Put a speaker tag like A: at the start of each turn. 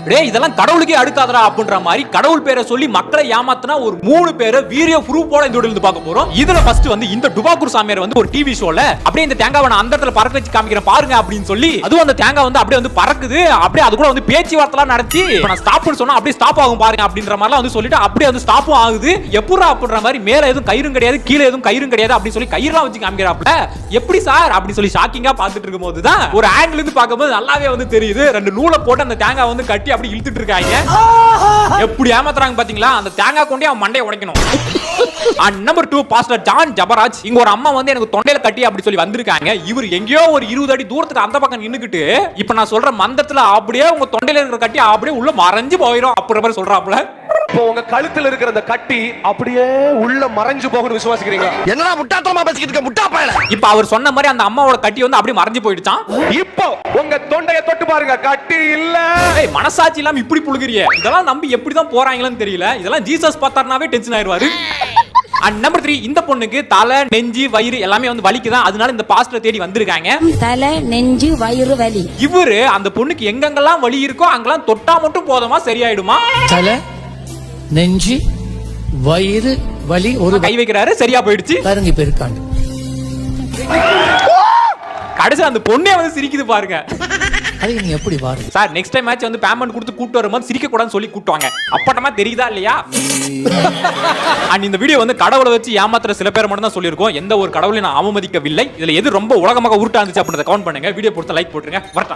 A: டேய் இதெல்லாம் கடவுளுக்கே அடுக்காதடா அப்படின்ற மாதிரி கடவுள் பேரை சொல்லி மக்களை ஏமாத்தினா ஒரு 3 பேரை வீடியோ ப்ரூஃபோட இந்த வீடியோல இருந்து பார்க்க போறோம். இதுல ஃபர்ஸ்ட் வந்து இந்த டுபாக்கூர் சாமியார் வந்து ஒரு டிவி ஷோல அப்படியே இந்த தேங்காவை நான் அந்த இடத்துல பறக்க வச்சு காமிக்கிறேன் பாருங்க அப்படின்னு சொல்லி அதுவும் அந்த தேங்காய் வந்து அப்படியே வந்து பறக்குது. அப்படியே அது கூட வந்து பேச்சுவார்த்தைலாம் நடத்தி நான் ஸ்டாப்னு சொன்னா அப்படியே ஸ்டாப் ஆகும் பாருங்க அப்படின்ற மாதிரிலாம் வந்து சொல்லிட்டு அப்படியே வந்து ஸ்டாப்பும் ஆகுது. எப்படா அப்படின்ற மாதிரி மேல எதுவும் கயிறும் கிடையாது கீழே எதுவும் கயிறும் கிடையாது அப்படின்னு சொல்லி கயிறுலாம் வச்சு காமிக்கிறாப்ல. எப்படி சார் அப்படின்னு சொல்லி ஷாக்கிங்கா பார்த்துட்டு இருக்கும்போது தான் ஒரு ஆங்கிள் இருந்து பார்க்கும்போது நல்லாவே வந்து தெரியுது. 2 நூலை போட்டு அந்த தேங்காய் வந்து கட்டி அப்படி இழுத்துட்டு இருக்காங்க. எப்படி ஏமாத்துறாங்க பாத்தீங்களா? அந்த தேங்காய் கொண்டே அவன் மண்டையை உடைக்கணும். Number 2 pastor John Jebaraj. இங்க ஒரு அம்மா வந்து எனக்கு தொண்டையில கட்டி அப்படி சொல்லி வந்திருக்காங்க. இவர் எங்கேயோ ஒரு 20 அடி தூரத்துக்கு அந்த பக்கம் நின்னுக்கிட்டு இப்ப நான் சொல்ற மந்தத்துல அப்படியே உங்க தொண்டையில இருக்கிற கட்டி அப்படியே உள்ள மறைஞ்சு போயிடும் அப்படின்ற மாதிரி சொல்றாப்ல.
B: இப்போ உங்க கழுத்துல இருக்கிற அந்த கட்டி அப்படியே உள்ள மறைஞ்சு போகும்னு விசுவாசிக்கிறீங்க?
C: என்னடா முட்டாத்தமா பேசிக்கிட்டு இருக்க முட்டா பயல.
A: இப்ப அவர் சொன்ன மாதிரி அந்த அம்மாவோட கட்டி வந்து அப்படியே மறைஞ்சு போயிடுச்சாம்.
B: இப்போ உங்க தொண்டைய தொட்டு பாருங்க, கட்டி இல்ல.
A: ஏய் மனசாட்சி இல்லாம இப்படி புழுகுறியே. இதெல்லாம் நம்பி எப்படி தான் போறாங்கன்னு தெரியல. இதெல்லாம் ஜீசஸ் பார்த்தாருனாவே டென்ஷன் ஆயிருவாரு. நம்பர் 3 இந்த பொண்ணுக்கு தலை நெஞ்சு வயிறு எல்லாமே வந்து வலிக்குதான். அதனால இந்த பாஸ்டர் தேடி வந்திருக்காங்க.
D: தலை நெஞ்சு வயிறு வலி.
A: இவரு அந்த பொண்ணுக்கு எங்கெங்கெல்லாம் வலி இருக்கோ அங்கெல்லாம் தொட்டா மட்டும் போதுமா சரியாயிடுமா?
E: தலை நெஞ்சு வயிறு வலி ஒரு
A: கை வைக்கிறாரு சரியா போயிடுச்சு.
E: பாருங்க இப்ப இருக்காங்க.
A: கடைசி அந்த பொண்ணே வந்து சிரிக்குது பாருங்க.
E: அது நீங்க எப்படி பாருங்க
A: சார் நெக்ஸ்ட் டைம் மேட்ச் வந்து பேமெண்ட் கொடுத்து கூட்டு வரும்போது சிரிக்க கூடாதுன்னு சொல்லி கூட்டுவாங்க. அப்பட்டமா தெரியுதா இல்லையா? இந்த வீடியோ வந்து கடவுளை வச்சு ஏமாத்துற சில பேர் மட்டும் தான் சொல்லியிருக்கோம். எந்த ஒரு கடவுளையும் நான் அவமதிக்கவில்லை. இதுல எது ரொம்ப உலகமாக உருட்டா இருந்துச்சு அப்படின்றத கவுண்ட் பண்ணுங்க. வீடியோ பொறுத்த லைக் போட்டுருங்க. வரட்டும்.